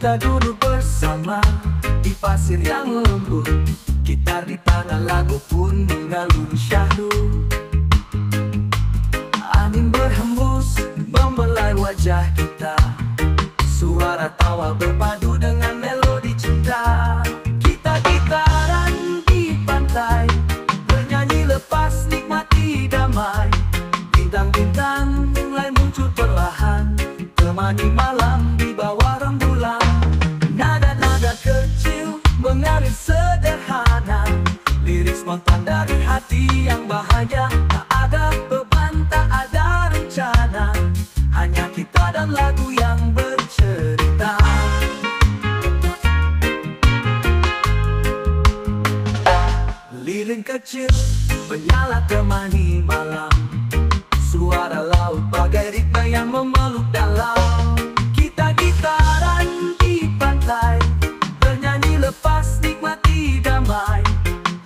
Kita duduk bersama di pasir yang lembut, gitar di tangan, lagu pun mengalun syahdu. Angin berhembus membelai wajah kita, suara tawa berpadu dengan melodi cinta. Kita gitaran di pantai, bernyanyi lepas nikmati damai. Bintang-bintang mulai muncul perlahan, temani malam di bawah rembulan. Nada-nada kecil mengalir sederhana, lirik spontan dari hati yang bahagia. Tak ada beban, tak ada rencana, hanya kita dan lagu yang bercerita. Lilin kecil menyala temani malam, suara laut bagai ritme yang memeluk dalam. Kita gitaran di pantai, bernyanyi lepas nikmati damai.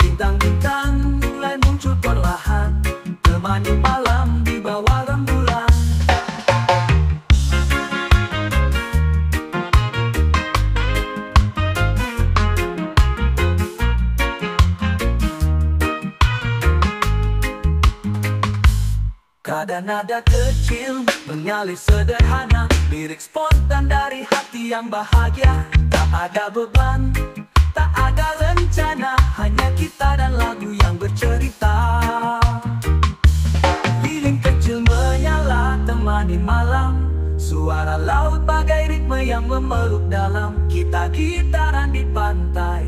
Bintang-bintang mulai muncul perlahan, temani malam di bawah rembulan. Nada-nada kecil mengalir sederhana, lirik spontan dari hati yang bahagia. Tak ada beban, tak ada rencana, hanya kita dan lagu yang bercerita. Lilin kecil menyala temani malam, suara laut bagai ritme yang memeluk dalam. Kita gitaran di pantai,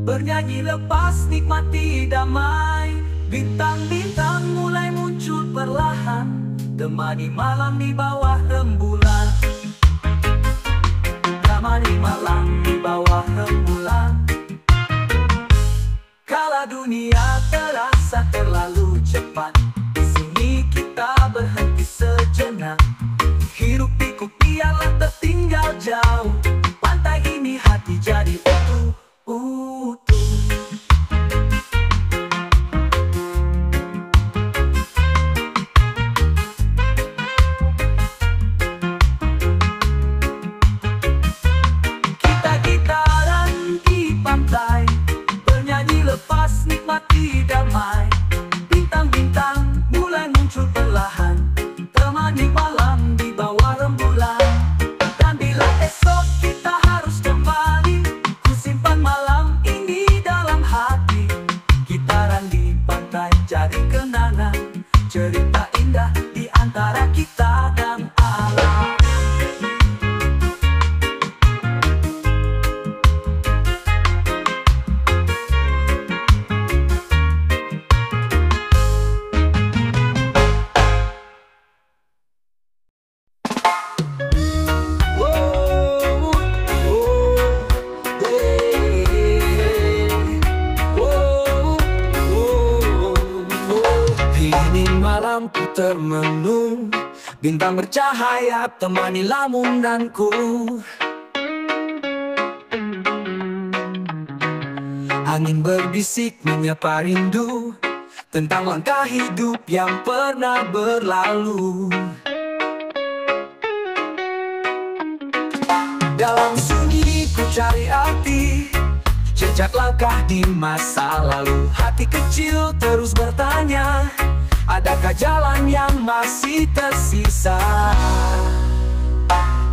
bernyanyi lepas nikmati damai. Bintang-bintang mulai muncul perlahan, temani malam di bawah rembulan. Temani malam di bawah rembulan. Kala dunia terasa terlalu cepat, di sini kita berhenti sejenak. Hiruk pikuk biarlah tertinggal jauh, pantai ini hati jadi utuh. Lepas nikmati damai, bintang-bintang mulai muncul perlahan, temani malam di bawah rembulan. Dan bila esok kita harus kembali, ku simpan malam ini dalam hati. Gitaran di pantai jadi kenangan, cerita indah di antara kita dan alam. Lampu termenung, bintang bercahaya temani lamunanku. Angin berbisik menyapa rindu tentang langkah hidup yang pernah berlalu. Dalam sunyi ku cari arti, jejak langkah di masa lalu. Hati kecil terus bertanya, adakah jalan yang masih tersisa?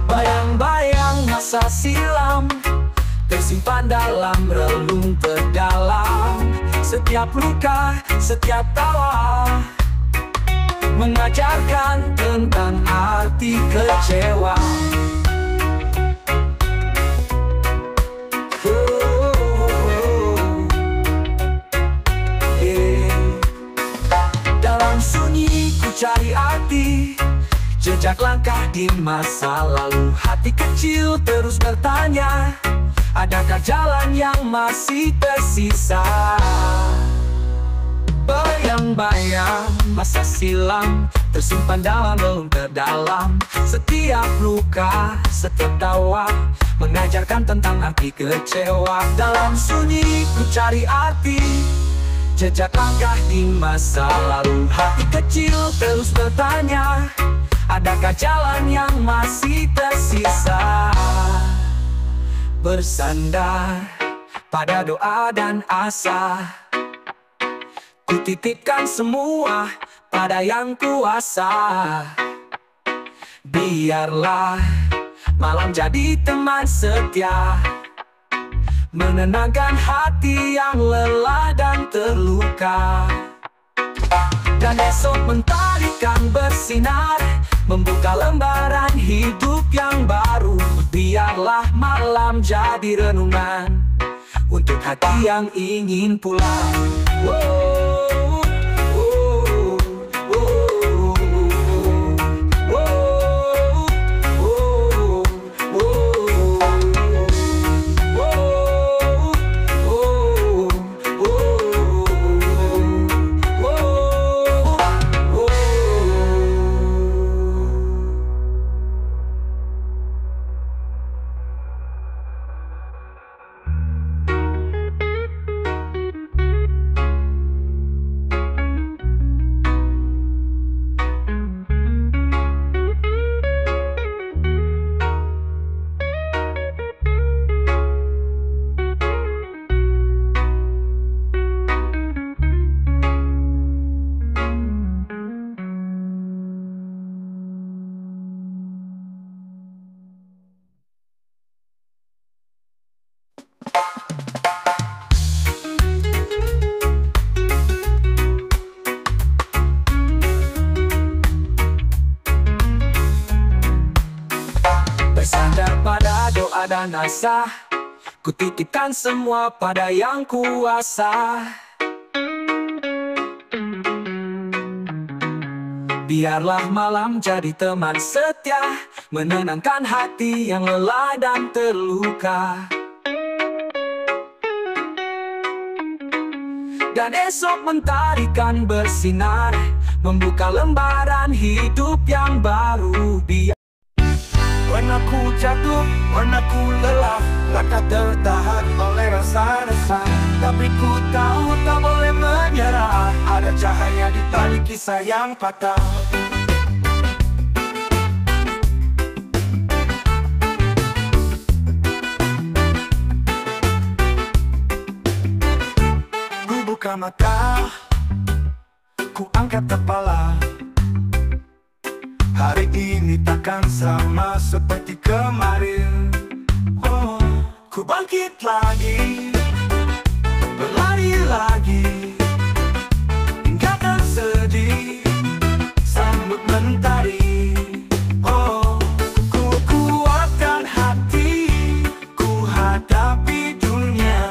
Bayang-bayang masa silam tersimpan dalam relung terdalam. Setiap luka, setiap tawa mengajarkan tentang arti kecewa. Dalam sunyi ku cari arti, jejak langkah di masa lalu. Hati kecil terus bertanya, adakah jalan yang masih tersisa? Bayang-bayang masa silam tersimpan dalam relung terdalam. Setiap luka, setiap tawa mengajarkan tentang arti kecewa. Dalam sunyi ku cari arti, jejak langkah di masa lalu. Hati kecil terus bertanya, adakah jalan yang masih tersisa? bersandar pada doa dan asa. Ku titipkan semua pada Yang Kuasa. Biarlah malam jadi teman setia, menenangkan hati yang lelah dan terluka. Dan esok mentari kan bersinar, membuka lembaran hidup yang baru. Biarlah malam jadi renungan untuk hati yang ingin pulang. Wow, wow, wow, wow, bersandar pada doa dan asa, ku titipkan semua pada Yang Kuasa. Biarlah malam jadi teman setia, menenangkan hati yang lelah dan terluka. Dan esok mentari kan bersinar, membuka lembaran hidup yang baru. Pernah ku jatuh, pernah ku lelah, langkah tertahan oleh rasa resah. Tapi ku tahu tak boleh menyerah, ada cahaya di balik kisah yang patah. Ku buka mata, ku angkat kepala. Hari ini takkan sama seperti kemarin. Oh, ku bangkit lagi, berlari lagi, tinggalkan sedih, sambut mentari. Oh, ku kuatkan hati, ku hadapi dunia.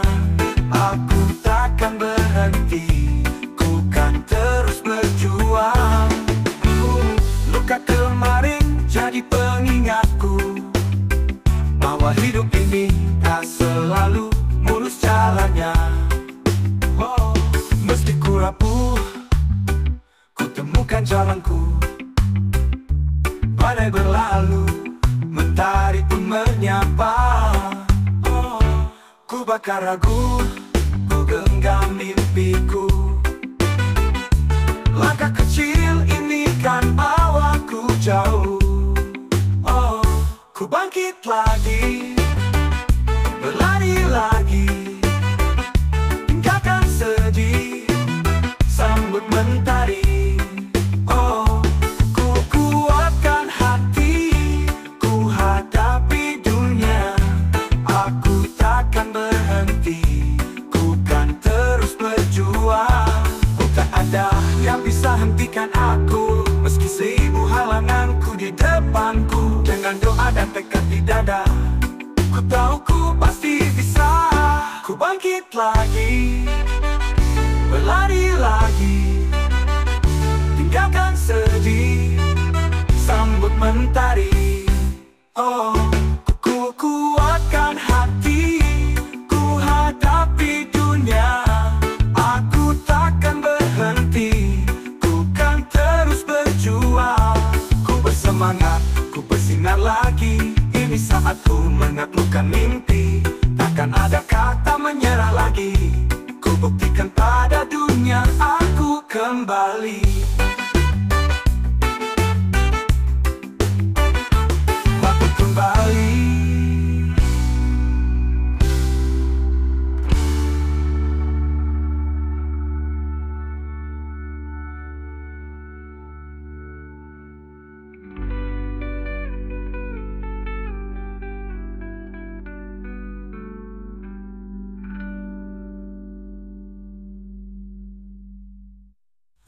Aku takkan berhenti, ku kan terus berjuang. Luka kemarin jadi pengingatku bahwa hidup ini tak selalu mulus jalannya. Oh, meski ku rapuh, ku temukan jalanku. Badai berlalu, mentari pun menyapa. Oh, ku bakar ragu, ku genggam mimpiku. Langkah kecil ini kan bawaku jauh. Oh, ku bangkit lagi, berlari lagi, tinggalkan sedih, sambut mentari. Oh, ku kuatkan hati, ku hadapi dunia. Aku takkan berhenti, ku kan terus berjuang. Tak ada yang bisa hentikan aku, meski seribu halanganku di depanku. Dengan doa dan tekad di dada, ku tahu ku pasti bisa. Ku bangkit lagi, berlari lagi, tinggalkan sedih, sambut mentari. Oh, ku kuatkan hati, ku hadapi dunia. Aku takkan berhenti, ku kan terus berjuang. Ku bersemangat, ku bersinar lagi. Ini saatku menaklukkan mimpi. Takkan ada kata menyerah lagi. Ku buktikan pada dunia aku kembali. Waktu kembali.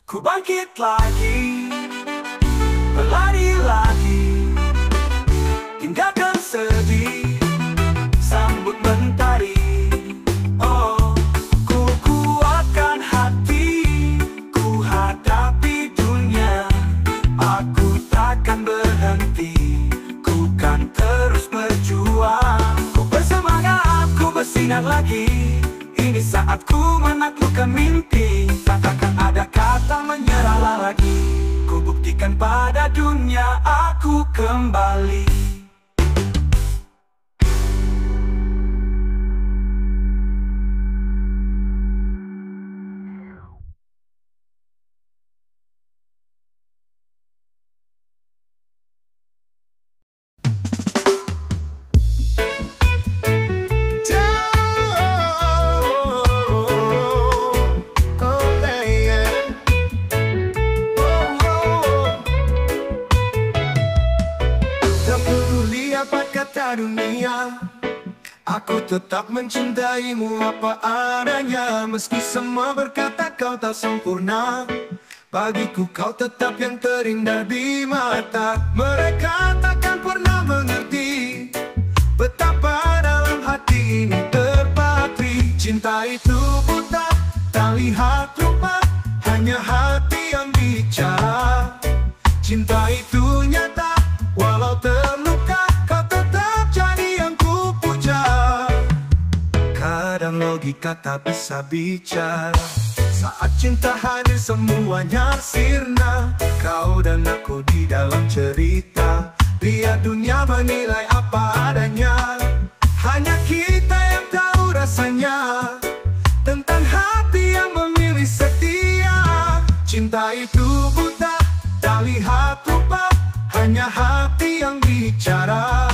Ku bangkit lagi, berlari lagi, tinggalkan sedih, sambut mentari. Oh, ku kuatkan hati, ku hadapi dunia. Aku takkan berhenti, ku kan terus berjuang. Ku bersemangat, ku bersinar lagi. Ini saatku menaklukkan mimpi. Tak akan ada kata menyerah lagi. Ku buktikan pada dunia aku kembali. Dunia, aku tetap mencintaimu apa adanya. Meski semua berkata kau tak sempurna, bagiku kau tetap yang terindah di mata. Mereka takkan pernah mengerti betapa dalam hati ini terpatri. Cinta itu buta, tak lihat rupa, hanya hati yang bicara. Cinta itu nyata, walau terluka, kadang logika tak bisa bicara. Saat cinta hadir semuanya sirna. Kau dan aku di dalam cerita. Biar dunia menilai apa adanya. Hanya kita yang tahu rasanya tentang hati yang memilih setia. Cinta itu buta, tak lihat rupa, hanya hati yang bicara.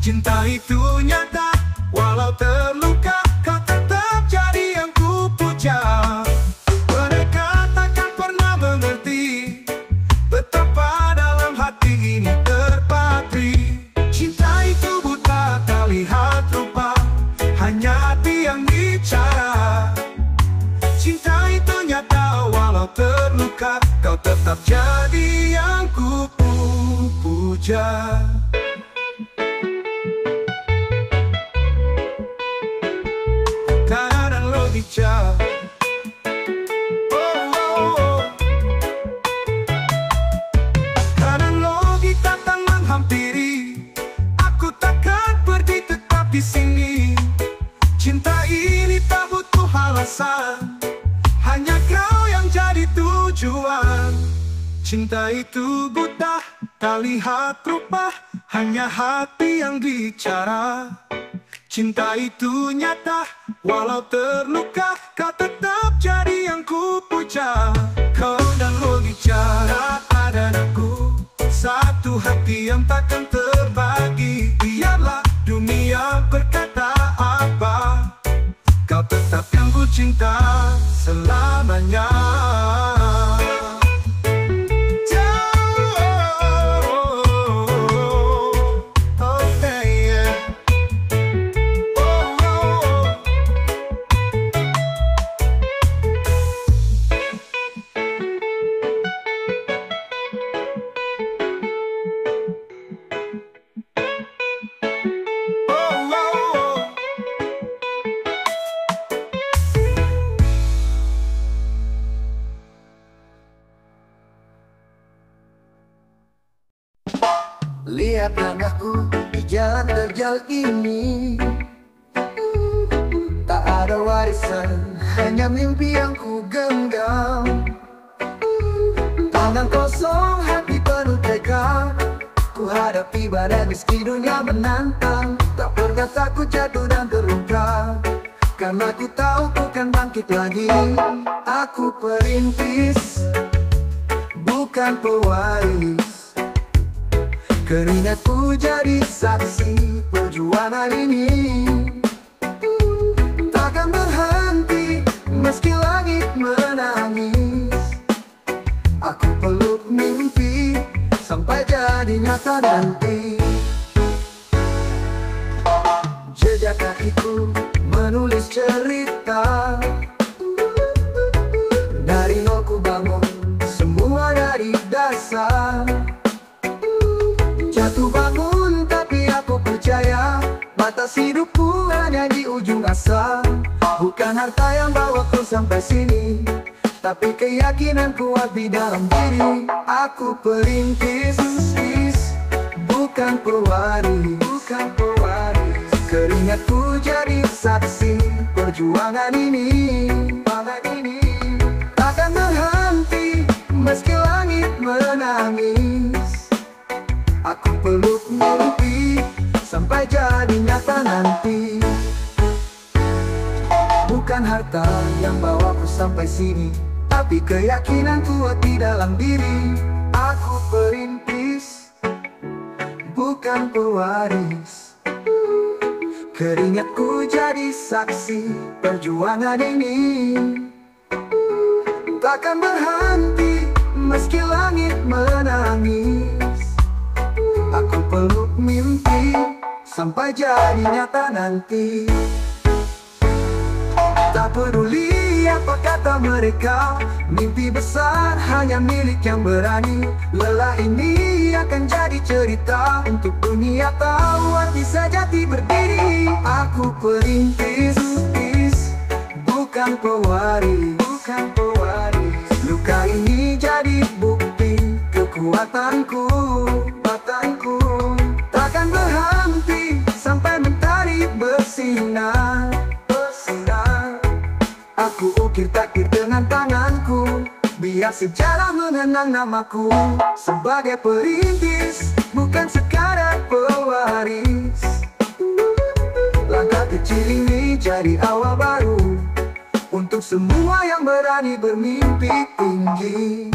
Cinta itu nyata, walau terluka, kau tetap jadi yang ku puja. Mereka takkan pernah mengerti betapa dalam hati ini terpatri. Cinta itu buta, tak lihat rupa, hanya hati yang bicara. Cinta itu nyata, walau terluka, kau tetap jadi yang ku puja. Kadang logika, kadang logika tak menghampiri. Aku takkan pergi, tetap di sini. Cinta ini tak butuh alasan, hanya kau yang jadi tujuan. Cinta itu buta, tak lihat rupa, hanya hati yang bicara. Cinta itu nyata, walau terluka, kau tetap jadi yang ku puja. Kau dan logika, ada aku, satu hati yang takkan terbagi. Biarlah dunia berkata apa, kau tetap yang ku cinta selamanya. Lihat langkahku di jalan terjal ini. Tak ada warisan, hanya mimpi yang ku genggam. Tangan kosong, hati penuh tekad. Ku hadapi badai meski dunia menantang. Tak pernah takut jatuh dan terluka, karena ku tahu ku kan bangkit lagi. Aku perintis, bukan pewaris. Keringatku jadi saksi perjuangan ini. Takkan berhenti meski langit menangis. Aku peluk mimpi sampai jadi nyata nanti. Jejak kakiku menulis cerita. Dari nol ku bangun Batas hidupku hanya di ujung asa. Bukan harta yang bawaku sampai sini, tapi keyakinan kuat di dalam diri. Aku perintis, bukan pewaris, Keringatku jadi saksi perjuangan ini. Takkan berhenti meski langit menangis. Aku peluk mimpi sampai jadi nyata nanti. Bukan harta yang bawaku sampai sini, tapi keyakinan kuat di dalam diri. Aku perintis, bukan pewaris. Keringatku jadi saksi perjuangan ini. Takkan berhenti meski langit menangis. Aku peluk mimpi sampai jadi nyata nanti. Tak peduli apa kata mereka, mimpi besar hanya milik yang berani. Lelah ini akan jadi cerita untuk dunia tahu arti sejati berdiri. Aku perintis, bukan pewaris. Luka ini jadi bukti kekuatanku. Takkan berhenti sampai mentari bersinar. Aku ukir takdir dengan tanganku, biar sejarah mengenang namaku. Sebagai perintis, bukan sekadar pewaris. Langkah kecil ini jadi awal baru untuk semua yang berani bermimpi tinggi.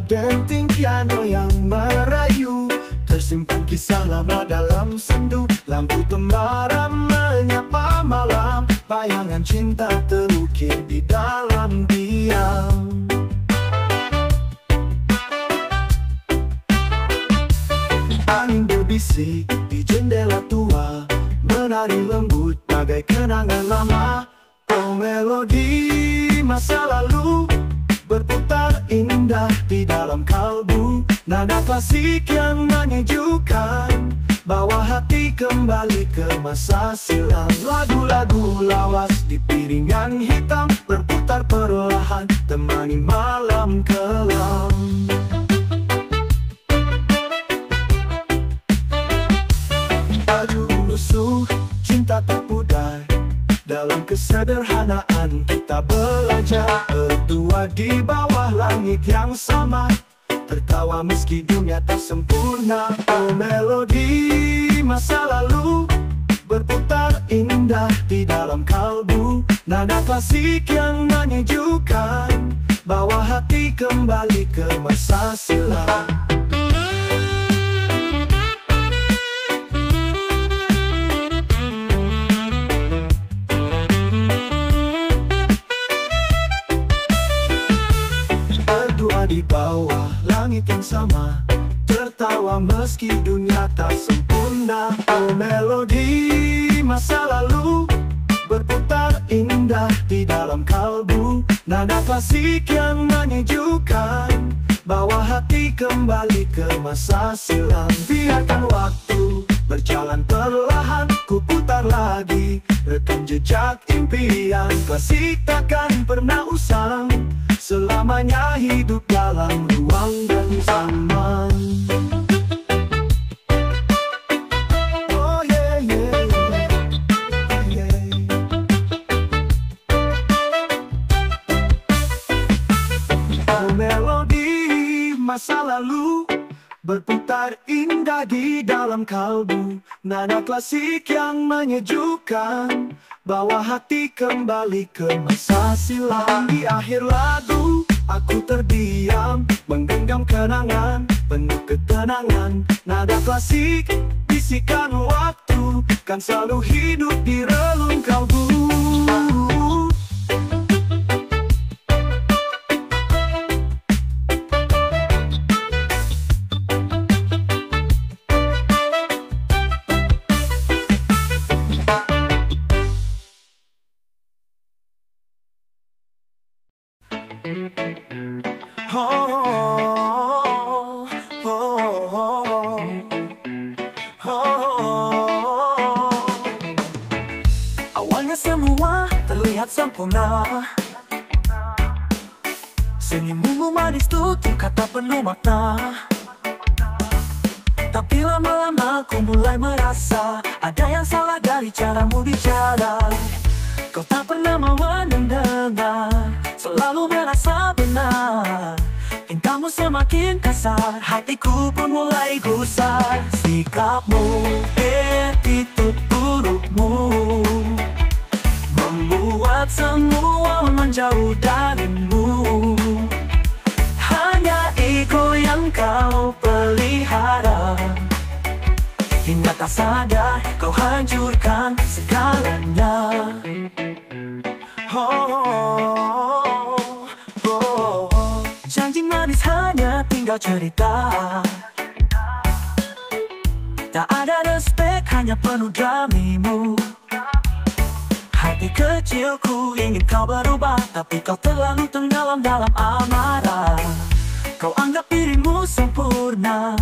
Denting piano yang merayu, tersimpan kisah lama dalam sendu. Lampu temaram menyapa malam, bayangan cinta terukir di dalam diam. Angin berbisik di jendela tua, menari lembut bagai kenangan lama. Oh, melodi masa lalu berputar indah di dalam kalbu. Nada klasik yang menyejukkan, bawa hati kembali ke masa silam. Lagu-lagu lawas di piringan hitam berputar perlahan, temani malam kelam. Aduh lusuh, cinta tak pudar, dalam kesederhanaan kita belajar. Berdua di bawah langit yang sama, tertawa meski dunia tak sempurna. Oh, melodi masa lalu berputar indah di dalam kalbu. Nada klasik yang menyejukkan, bawa hati kembali ke masa silam. Di bawah langit yang sama, tertawa meski dunia tak sempurna. Oh, melodi masa lalu berputar indah di dalam kalbu. Nada klasik yang menyejukkan, bawa hati kembali ke masa silam. Biarkan waktu berjalan perlahan, ku putar lagi rekam jejak impian. Klasik takkan pernah usang, selamanya hidup dalam ruang dan zaman. Oh yeah, yeah, yeah. Oh, melodi masa lalu berputar indah di dalam kalbu. Nada klasik yang menyejukkan, bawa hati kembali ke masa silam. Di akhir lagu aku terdiam, menggenggam kenangan penuh ketenangan. Nada klasik bisikan waktu, kan selalu hidup di relung kalbu. Awalnya semua terlihat sempurna, senyummu manis tutur kata penuh makna. Tapi lama-lama ku mulai merasa ada yang salah dari caramu bicara. Kau tak pernah mau mendengar, selalu merasa benar. Tingkahmu semakin kasar, hatiku pun mulai gusar. Sikapmu, attitude burukmu membuat semua menjauh darimu. Hanya ego yang kau pelihara, hingga tak sadar kau hancurkan segalanya. Janji manis hanya tinggal cerita, tak ada respek, hanya penuh dramimu. Hati kecilku ingin kau berubah, tapi kau terlalu tenggelam dalam amarah. Kau anggap dirimu sempurna,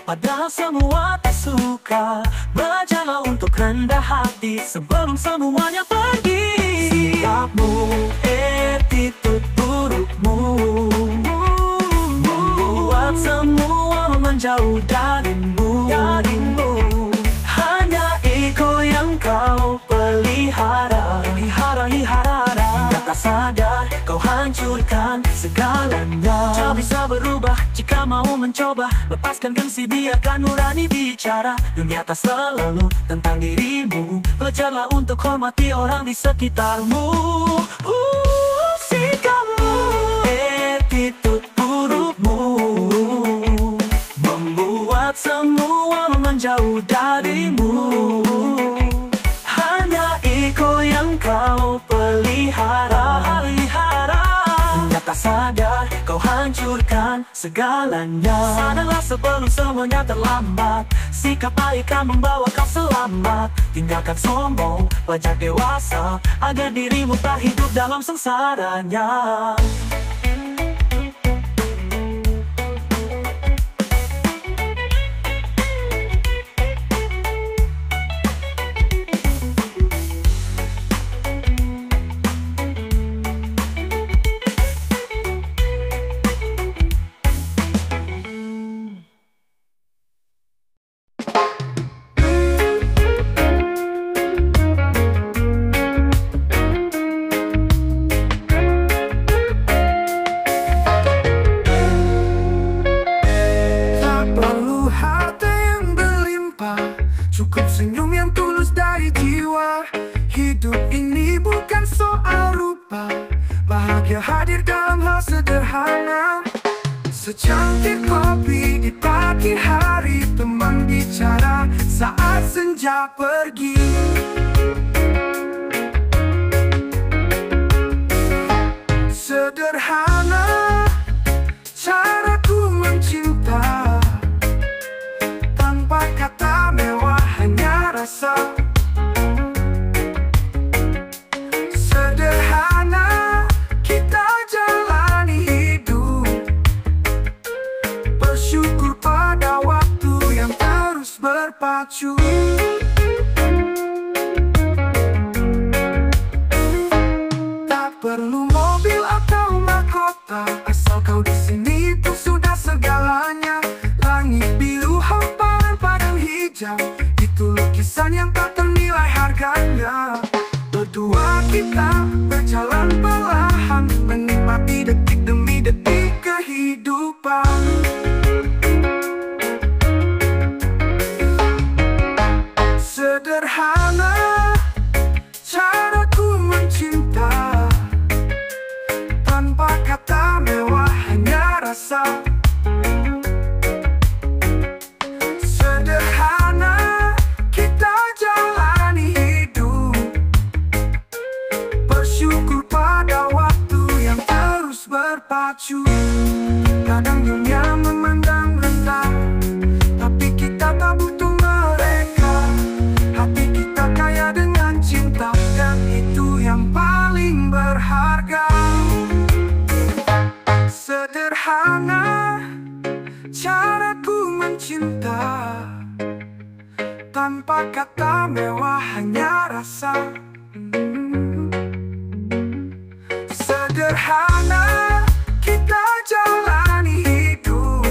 padahal semua tak suka. Belajarlah untuk rendah hati sebelum semuanya pergi. Sikapmu, attitude burukmu membuat semua menjauh darimu. Hanya ego yang kau pelihara, hingga tak sadar kau hancurkan segalanya. Tak bisa berubah jika mau mencoba, lepaskan gengsi, biarkan nurani bicara. Dunia tak selalu tentang dirimu, belajarlah untuk hormati orang di sekitarmu. Sikapmu, attitude burukmu membuat semua menjauh darimu. Hanya ego yang kau pelihara, hingga tak sadar kau hancurkan segalanya. Sadarlah sebelum semuanya terlambat, sikap baik akan membawa kau selamat. Tinggalkan sombong, belajar dewasa, agar dirimu tak hidup dalam sengsaranya. Cukup senyum yang tulus dari jiwa. Hidup ini bukan soal rupa, bahagia hadir dalam hal sederhana. Secantik kopi di pagi hari, teman bicara saat senja pergi. Sederhana caraku mencinta, tanpa kata mewah, hanya rasa. Sederhana kita jalani hidup, bersyukur pada waktu yang terus berpacu. Tak perlu mobil atau mahkota, asal kau di sini itu sudah segalanya. Langit biru, hamparan padang hijau, itu lukisan yang tak ternilai harganya. Berdua kita berjalan perlahan, menikmati detik demi detik kehidupan. Kadang dunia memandang rendah, tapi kita tak butuh mereka. Hati kita kaya dengan cinta, dan itu yang paling berharga. Sederhana caraku mencinta, tanpa kata mewah, hanya rasa. Sederhana kita jalani hidup,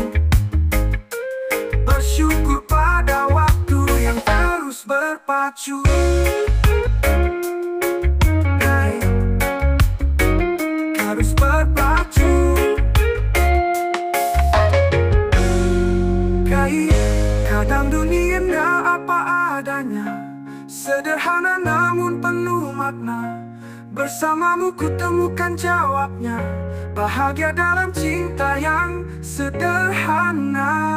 bersyukur pada waktu yang terus berpacu. Harus berpacu. Kadang dunia apa adanya, sederhana namun penuh makna. Bersamamu ku temukan jawabnya, bahagia dalam cinta yang sederhana.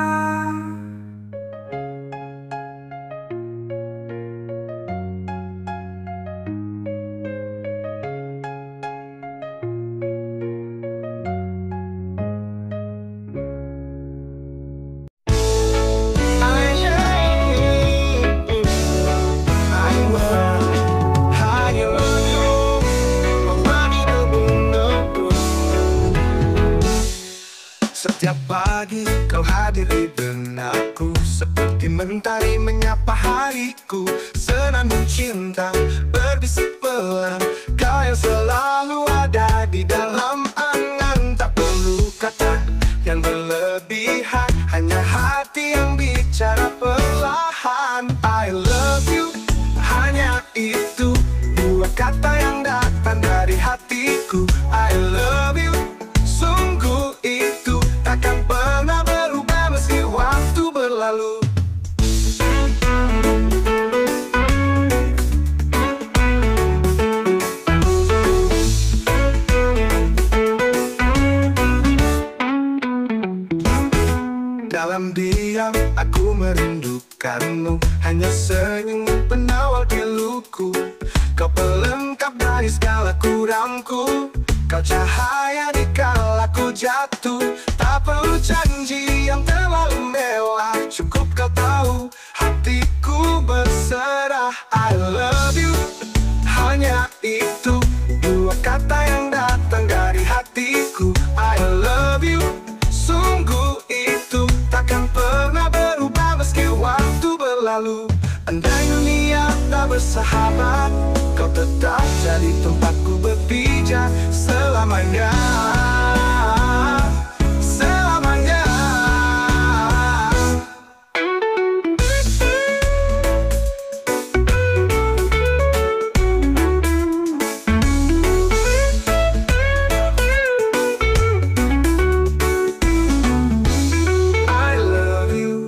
Setiap pagi kau hadir di benakku, seperti mentari menyapa hariku. Senandung cinta berbisik pelan, kau yang selalu ada di dalam angan. Tak perlu kata yang berlebihan, hanya hati yang bicara perlahan. I love you, hanya itu, dua kata yang datang dari hatiku. I love you, sungguh itu takkan pernah berubah meski waktu berlalu. Dalam diam aku merindukanmu, hanya senyummu penawar piluku. Kau pelengkap dari segala kurangku, kau cahaya di kala ku jatuh. Tak perlu janji yang terlalu mewah, cukup kau tahu hatiku berserah. I love you, hanya itu, dua kata yang datang dari hatiku. I love you, sungguh itu takkan pernah berubah meski waktu berlalu. Andai dunia tak bersahabat, kau tetap jadi tempatku berpijak selamanya. Selamanya. I love you,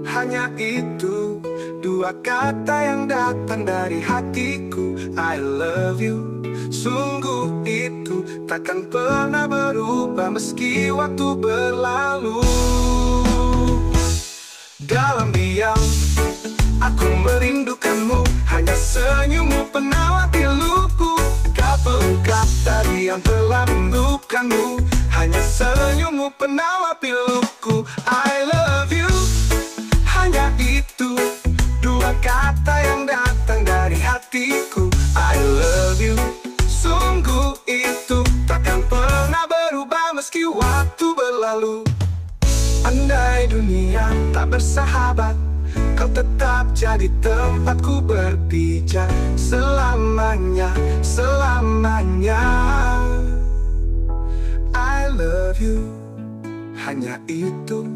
hanya itu, dua kata yang datang dari hatiku. I love you, sungguh itu takkan pernah berubah meski waktu berlalu. Dalam diam aku merindukanmu, hanya senyummu penawar piluku. Kau pelengkap dari yang telah melukanmu, hanya senyummu penawar piluku. I love you, hanya itu, dua kata yang datang dari hatiku. I love you, sungguh itu takkan pernah berubah meski waktu berlalu. Andai dunia tak bersahabat, kau tetap jadi tempatku berpijak selamanya, selamanya. I love you, hanya itu,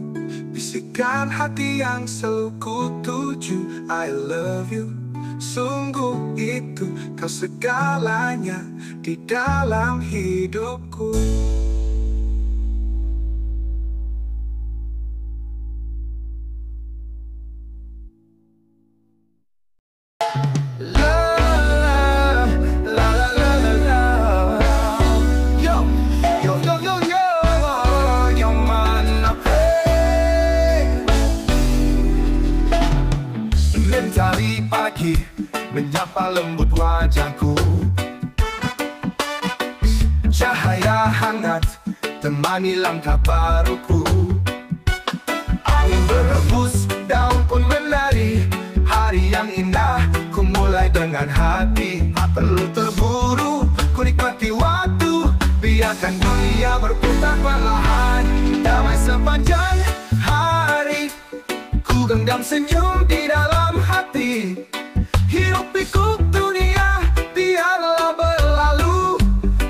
bisikan hati yang selalu ku tuju. I love you, sungguh itu, kau segalanya di dalam hidupku. Mentari pagi menyapa lembut wajahku, cahaya hangat temani langkah baruku. Angin berhembus, daun pun menari. Hari yang indah, ku mulai dengan hati. Tak perlu terburu, ku nikmati waktu. Biarkan dunia berputar perlahan. Damai sepanjang hari, ku genggam senyum di dalam hati. Hidup pikuk dunia, biarlah berlalu.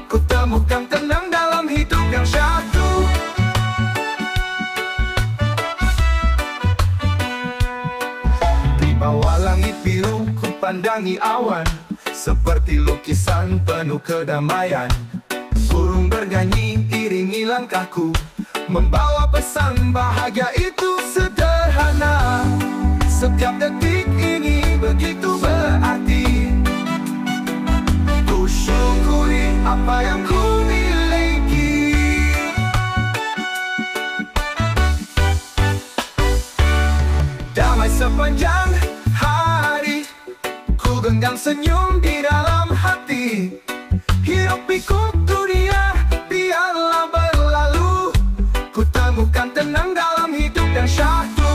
Ku temukan tenang dalam hidup yang syahdu. Di bawah langit biru, ku pandangi awan. Seperti lukisan penuh kedamaian. Burung bernyanyi iringi langkahku, membawa pesan bahagia itu sederhana. Setiap detik ini begitu berarti. Ku syukuri apa yang ku miliki. Damai sepanjang hari, ku genggam senyum di dalam hati. Hidup pikuk dunia, biarlah berlalu. Ku temukan tenang dalam hidup yang syahdu.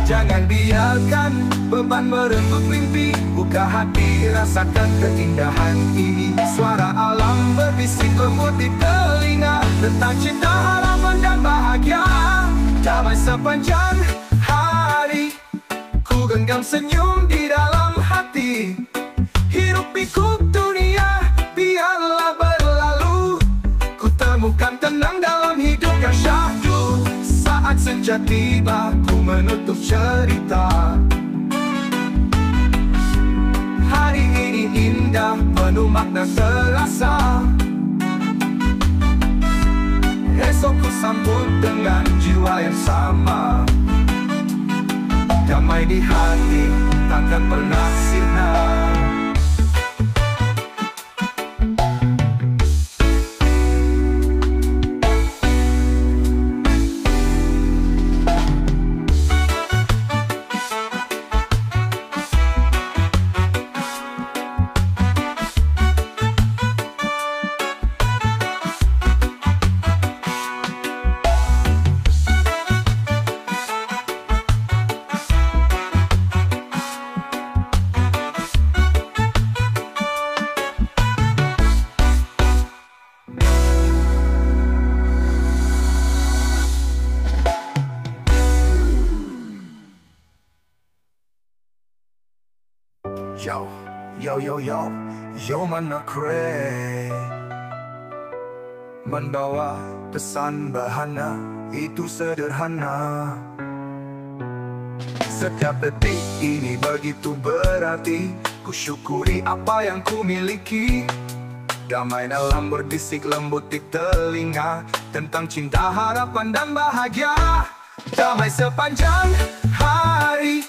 Jangan biarkan beban merenggut mimpi. Buka hati, rasakan keindahan ini. Suara alam berbisik lembut di telinga, tentang cinta, harapan dan bahagia. Damai sepanjang hari, ku genggam senyum di dalam hati. Hidup pikuk dunia, biarlah berlalu. Ku temukan tenang dalam hidup yang syahdu. Saat senja tiba, ku menutup cerita. Hari ini indah, penuh makna terasa. Esok ku sambut dengan jiwa yang sama. Damai di hati, takkan pernah sirna. Yo, yo, yo, yo, yo mana kre. Membawa pesan bahana, itu sederhana. Setiap detik ini begitu berarti. Ku syukuri apa yang ku miliki. Damai dalam berbisik lembut di telinga, tentang cinta, harapan dan bahagia. Damai sepanjang hari,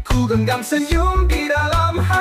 ku genggam senyum di dalam hati.